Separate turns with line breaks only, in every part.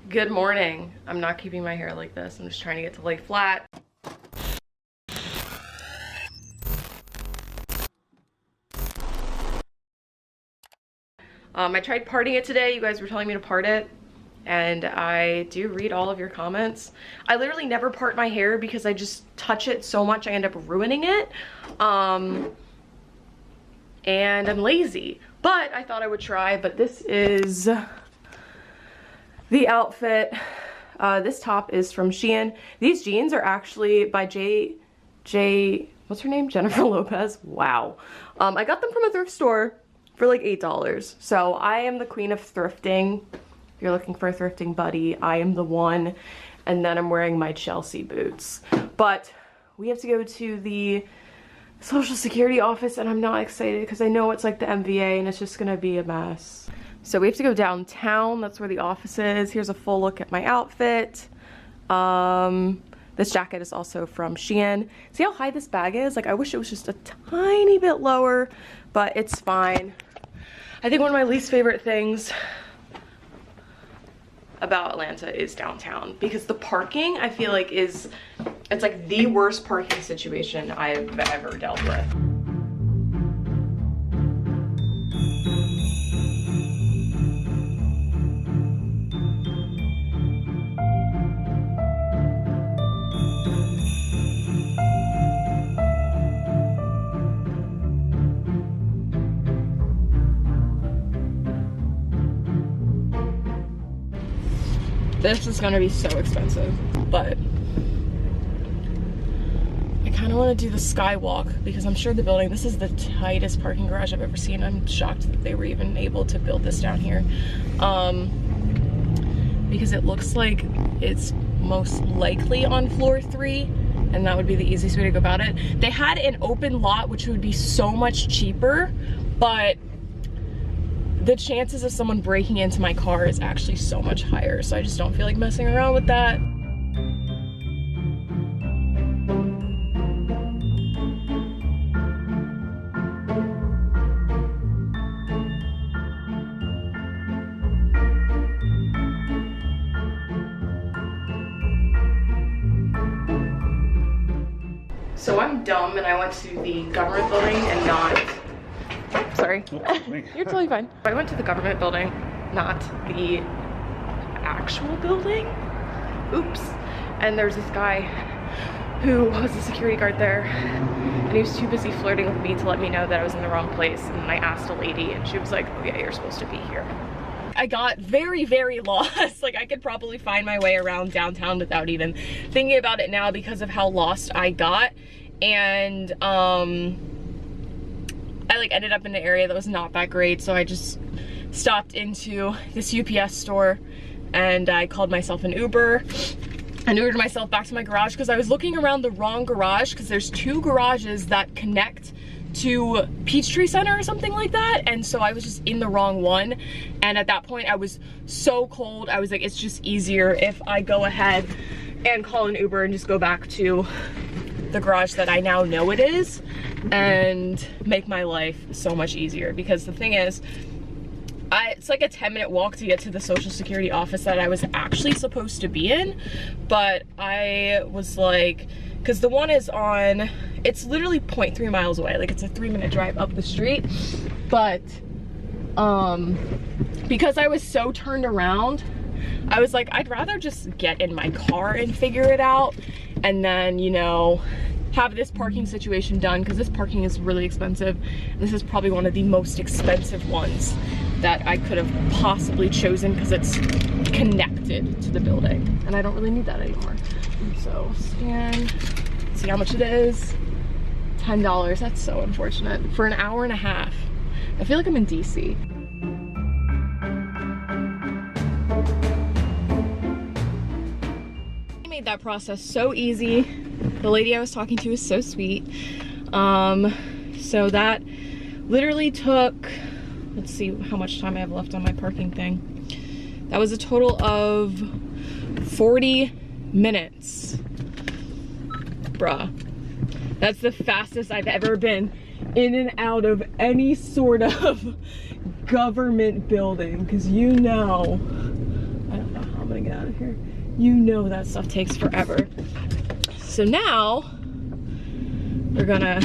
Good morning. I'm not keeping my hair like this. I'm just trying to get to lay flat. I tried parting it today. You guys were telling me to part it, and I do read all of your comments. I literally never part my hair because I just touch it so much I end up ruining it. And I'm lazy, but I thought I would try. But this is the outfit. This top is from Shein. These jeans are actually by what's her name? Jennifer Lopez. Wow. I got them from a thrift store for like $8. So I am the queen of thrifting. If you're looking for a thrifting buddy, I am the one. And then I'm wearing my Chelsea boots. But we have to go to the Social Security office and I'm not excited because I know it's like the MVA and it's just gonna be a mess. So we have to go downtown. That's where the office is. Here's a full look at my outfit. This jacket is also from Shein. See how high this bag is? Like, I wish it was just a tiny bit lower, but it's fine. I think one of my least favorite things about Atlanta is downtown, because the parking, I feel like, it's like the worst parking situation I've ever dealt with. This is gonna be so expensive, but I kind of want to do the skywalk because I'm sure the building, this is the tightest parking garage I've ever seen. I'm shocked that they were even able to build this down here, because it looks like it's most likely on floor 3, and that would be the easiest way to go about it. They had an open lot, which would be so much cheaper, but the chances of someone breaking into my car is actually so much higher, so I just don't feel like messing around with that. So I'm dumb and I went to the government building and not... Sorry. You're totally fine. I went to the government building, not the actual building. Oops. And there's this guy who was a security guard there, and he was too busy flirting with me to let me know that I was in the wrong place. And I asked a lady and she was like, oh yeah, you're supposed to be here. I got very, very lost. Like, I could probably find my way around downtown without even thinking about it now because of how lost I got. And I like ended up in an area that was not that great, so I just stopped into this UPS store and I called myself an Uber and Ubered myself back to my garage because I was looking around the wrong garage, because there's 2 garages that connect to Peachtree Center or something like that, and so I was just in the wrong one. And at that point I was so cold, I was like, it's just easier if I go ahead and call an Uber and just go back to the garage that I now know it is and make my life so much easier. Because the thing is, it's like a 10-minute walk to get to the Social Security office that I was actually supposed to be in, but I was like, because the one is on, it's literally 0.3 miles away, like it's a 3-minute drive up the street, but because I was so turned around, I was like, I'd rather just get in my car and figure it out, and then, you know, have this parking situation done, because this parking is really expensive. This is probably one of the most expensive ones that I could have possibly chosen because it's connected to the building, and I don't really need that anymore. So scan, see how much it is. $10. That's so unfortunate for an hour and a half. I feel like I'm in DC. Made that process so easy. The lady I was talking to is so sweet. So that literally took, let's see how much time I have left on my parking thing. That was a total of 40 minutes. Bruh. That's the fastest I've ever been in and out of any sort of government building, because you know, I don't know how I'm gonna get out of here. You know that stuff takes forever. So now we're gonna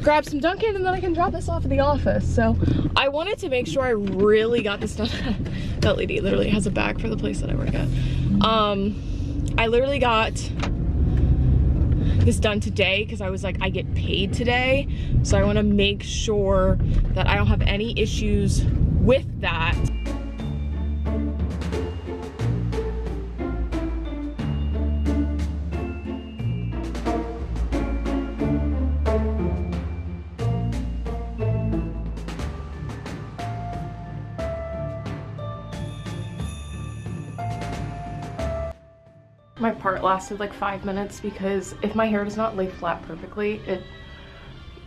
grab some Dunkin' and then I can drop this off at the office. So I wanted to make sure I really got this done. That lady literally has a bag for the place that I work at. I literally got this done today because I was like, I get paid today. So I want to make sure that I don't have any issues with that. My part lasted like 5 minutes because if my hair does not lay flat perfectly, it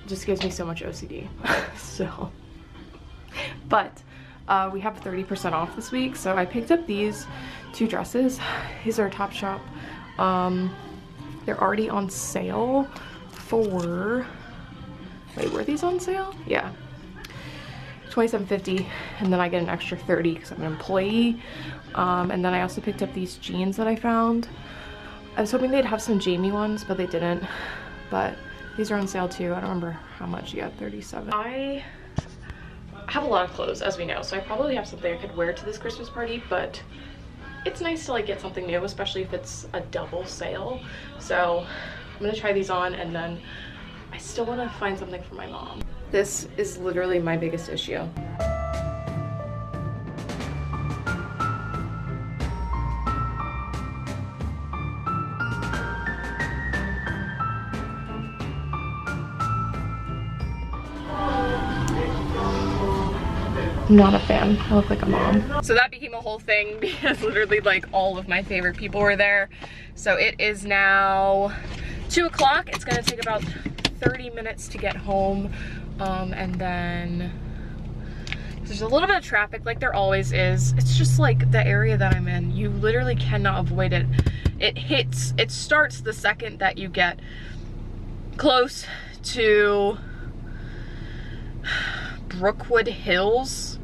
just gives me so much OCD. So, but we have 30% off this week, so I picked up these 2 dresses. These are Topshop. They're already on sale for, wait, were these on sale? Yeah, $27.50, and then I get an extra 30 because I'm an employee. And then I also picked up these jeans that I found. I was hoping they'd have some Jamie ones, but they didn't. But these are on sale too. I don't remember how much. Yeah, 37. I have a lot of clothes, as we know, so I probably have something I could wear to this Christmas party, but it's nice to like get something new, especially if it's a double sale. So I'm gonna try these on, and then I still want to find something for my mom. This is literally my biggest issue. I'm not a fan. I look like a mom. So that became a whole thing because literally like all of my favorite people were there. So it is now 2 o'clock. It's gonna take about 30 minutes to get home. And then there's a little bit of traffic like there always is. It's just like the area that I'm in. You literally cannot avoid it. It starts the second that you get close to Brookwood Hills.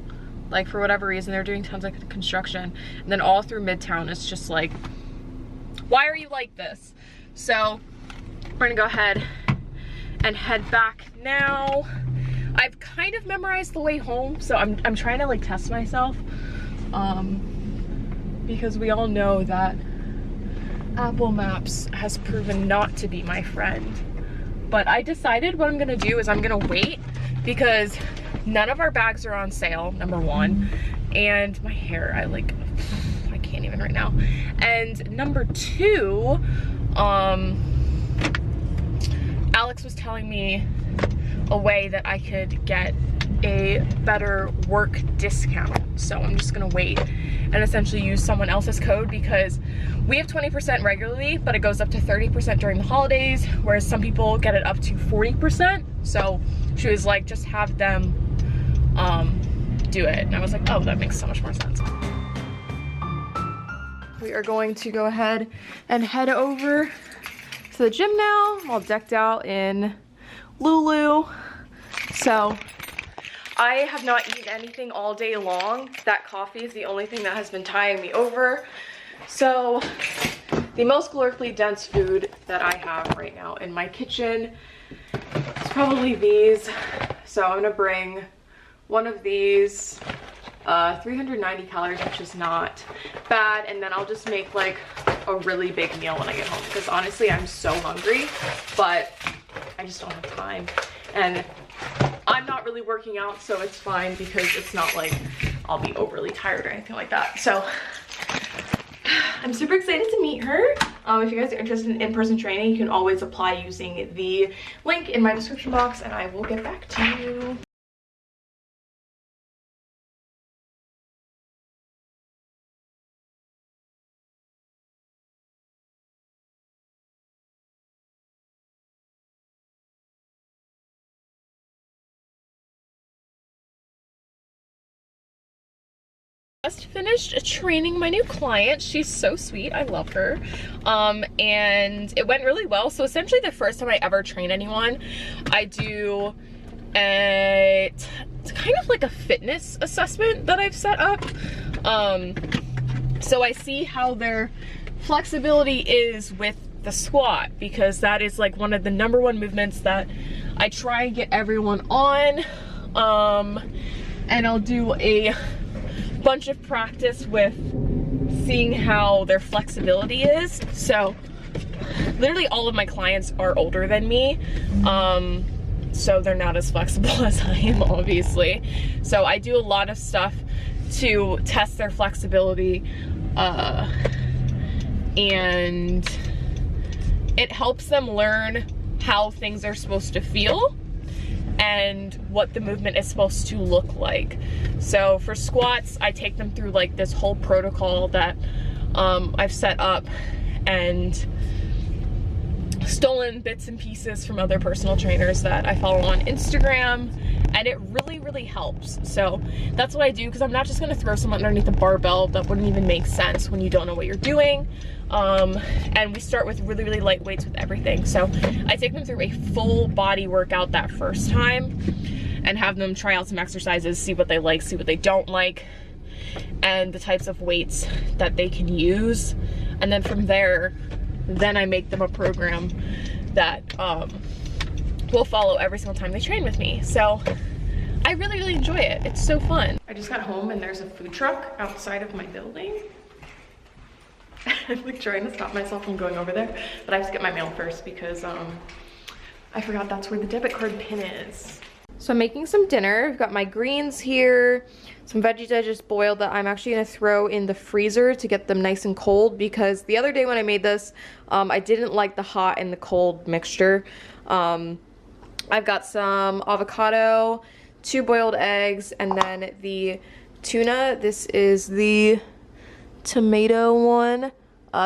Like for whatever reason, they're doing tons of construction. And then all through Midtown, it's just like, why are you like this? So we're gonna go ahead and head back now. I've kind of memorized the way home, so I'm trying to like test myself. Because we all know that Apple Maps has proven not to be my friend. But I decided what I'm gonna do is I'm gonna wait because none of our bags are on sale, number 1. And my hair, I can't even right now. And number 2, Alex was telling me a way that I could get a better work discount. So I'm just gonna wait and essentially use someone else's code because we have 20% regularly, but it goes up to 30% during the holidays, whereas some people get it up to 40%. So she was like, just have them do it. And I was like, oh, that makes so much more sense. We are going to go ahead and head over to the gym now, all decked out in Lulu. So I have not eaten anything all day long. That coffee is the only thing that has been tying me over. So the most calorically dense food that I have right now in my kitchen is probably these. So I'm gonna bring one of these, 390 calories, which is not bad. And then I'll just make like a really big meal when I get home because honestly, I'm so hungry, but I just don't have time. And I'm not really working out, so it's fine because it's not like I'll be overly tired or anything like that. So I'm super excited to meet her. If you guys are interested in in-person training, you can always apply using the link in my description box, and I will get back to you. Just finished training my new client. She's so sweet. I love her. And it went really well. So essentially the first time I ever train anyone, I do it's kind of like a fitness assessment that I've set up. So I see how their flexibility is with the squat, because that is like one of the #1 movements that I try and get everyone on. And I'll do a bunch of practice with seeing how their flexibility is. So literally all of my clients are older than me, so they're not as flexible as I am, obviously. So I do a lot of stuff to test their flexibility, and it helps them learn how things are supposed to feel and what the movement is supposed to look like. So for squats, I take them through like this whole protocol that I've set up and stolen bits and pieces from other personal trainers that I follow on Instagram, and it really helps. So that's what I do, because I'm not just gonna throw someone underneath a barbell. That wouldn't even make sense when you don't know what you're doing. And we start with really light weights with everything. So I take them through a full body workout that first time and have them try out some exercises, see what they like, see what they don't like, and the types of weights that they can use. And then from there, then I make them a program that will follow every single time they train with me. So I really enjoy it. It's so fun. I just got home and there's a food truck outside of my building. I'm like trying to stop myself from going over there, but I have to get my mail first because I forgot that's where the debit card pin is. So I'm making some dinner. I've got my greens here, some veggies I just boiled that I'm actually gonna throw in the freezer to get them nice and cold, because the other day when I made this, I didn't like the hot and the cold mixture. I've got some avocado, 2 boiled eggs, and then the tuna. This is the tomato one.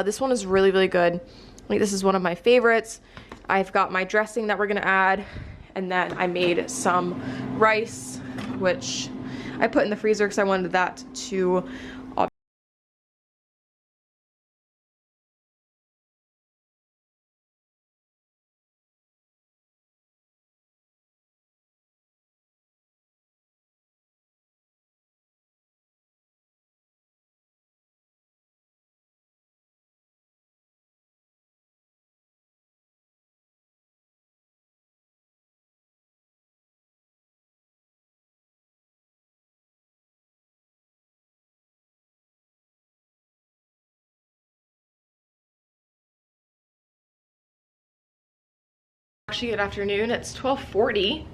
This one is really good. Like, this is one of my favorites. I've got my dressing that we're gonna add, and then I made some rice, which I put in the freezer because I wanted that to Actually, good afternoon. It's 12:40.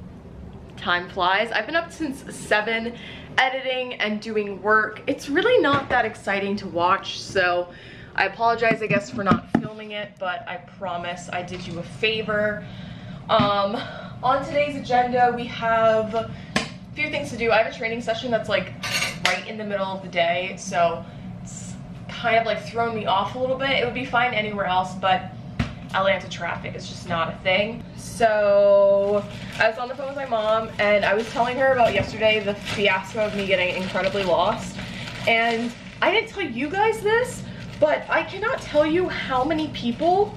Time flies. I've been up since 7 editing and doing work. It's really not that exciting to watch, so I apologize, I guess, for not filming it, but I promise I did you a favor. On today's agenda, we have a few things to do. I have a training session that's like right in the middle of the day, so it's kind of like thrown me off a little bit. It would be fine anywhere else, but Atlanta traffic is just not a thing. So I was on the phone with my mom and I was telling her about yesterday, the fiasco of me getting incredibly lost. And I didn't tell you guys this, but I cannot tell you how many people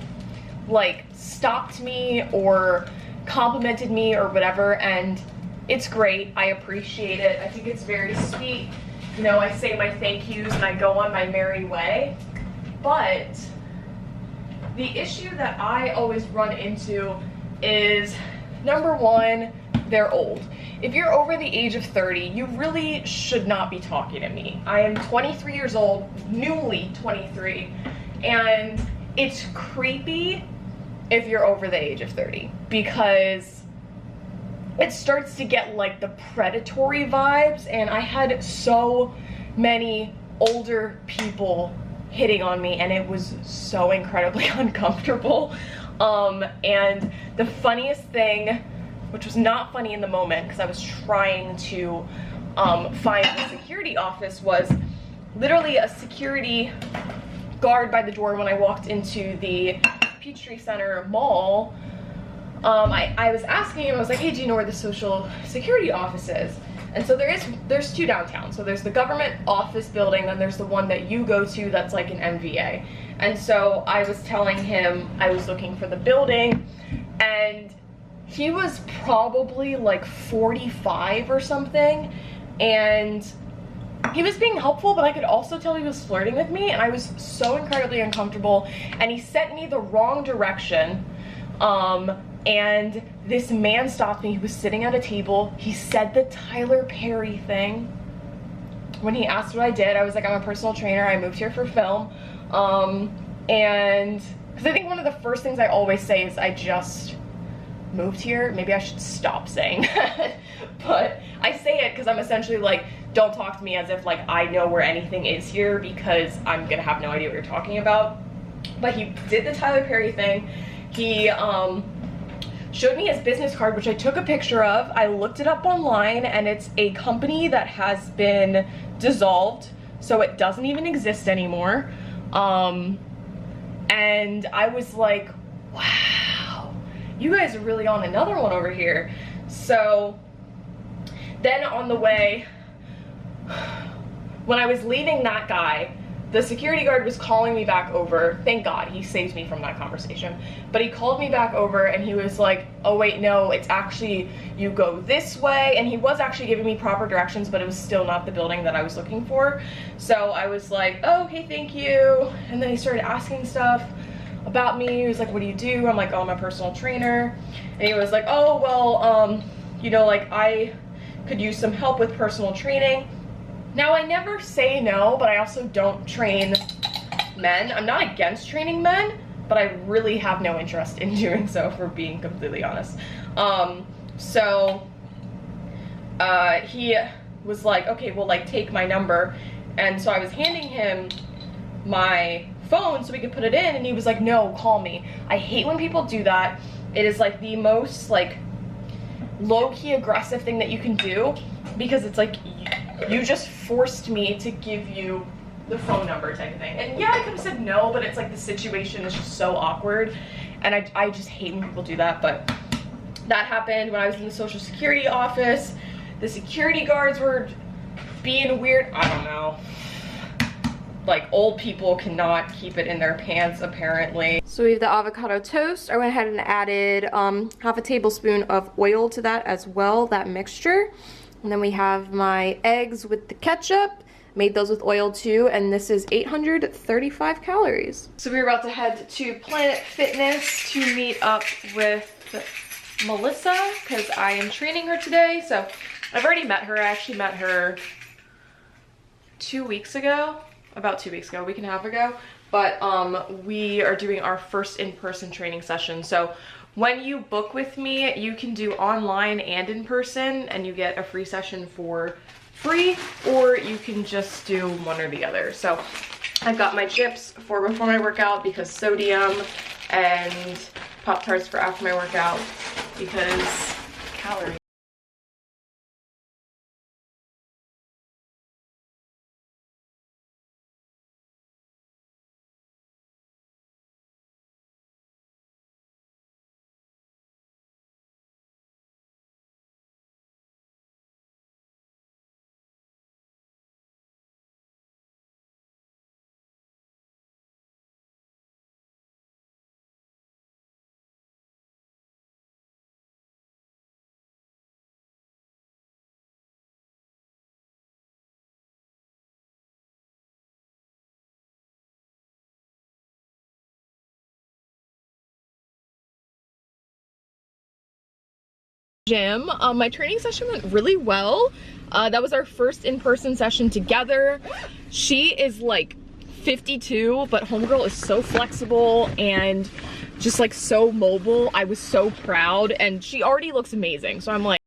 like stopped me or complimented me or whatever, and it's great. I appreciate it. I think it's very sweet. You know, I say my thank yous and I go on my merry way. But the issue that I always run into is, number one, they're old. If you're over the age of 30, you really should not be talking to me. I am 23 years old, newly 23, and it's creepy if you're over the age of 30, because it starts to get like the predatory vibes, and I had so many older people hitting on me and it was so incredibly uncomfortable. And the funniest thing, which was not funny in the moment because I was trying to find the security office, was literally a security guard by the door when I walked into the Peachtree Center Mall. I was asking him, I was like, hey, do you know where the social security office is? And so there's 2 downtown. So there's the government office building, then there's the one that you go to that's like an MVA. And so I was telling him I was looking for the building, and he was probably like 45 or something, and he was being helpful, but I could also tell he was flirting with me, and I was so incredibly uncomfortable, and he sent me the wrong direction. And this man stopped me. He was sitting at a table. He said the Tyler Perry thing. When he asked what I did, I was like, I'm a personal trainer. I moved here for film. And because I think one of the first things I always say is I just moved here. Maybe I should stop saying that. But I say it because I'm essentially like, don't talk to me as if like I know where anything is here, because I'm gonna have no idea what you're talking about. But he did the Tyler Perry thing. He showed me his business card, which I took a picture of. I looked it up online, and it's a company that has been dissolved, so it doesn't even exist anymore. And I was like, wow, you guys are really on another one over here. So then on the way, when I was leaving that guy, the security guard was calling me back over. Thank God, he saved me from that conversation. But he called me back over, and he was like, oh wait, no, it's actually, you go this way. And he was actually giving me proper directions, but it was still not the building that I was looking for. So I was like, oh, okay, thank you. And then he started asking stuff about me. He was like, what do you do? I'm like, oh, I'm a personal trainer. And he was like, oh, well, you know, like I could use some help with personal training. Now, I never say no, but I also don't train men. I'm not against training men, but I really have no interest in doing so, for being completely honest. He was like, okay, well, like, take my number. And so I was handing him my phone so we could put it in, and he was like, no, call me. I hate when people do that. It is like the most like low-key aggressive thing that you can do, because it's like, you just forced me to give you the phone number type of thing. And yeah, I could have said no, but it's like the situation is just so awkward, and I just hate when people do that. But that happened when I was in the Social Security office. The security guards were being weird. I don't know. Like, old people cannot keep it in their pants, apparently. So we have the avocado toast. I went ahead and added half a tablespoon of oil to that as well, that mixture. And then we have my eggs with the ketchup. Made those with oil too, and this is 835 calories. So we're about to head to Planet Fitness to meet up with Melissa, because I am training her today. So I've already met her. I actually met her 2 weeks ago, about 2 weeks ago, a week and a half ago. But we are doing our first in-person training session. So when you book with me, you can do online and in person, and you get a free session for free, or you can just do one or the other. So I've got my chips for before my workout because sodium, and Pop-Tarts for after my workout because calories. Gym. My training session went really well. That was our first in-person session together. She is like 52, but homegirl is so flexible and just like so mobile. I was so proud, and she already looks amazing. So I'm like,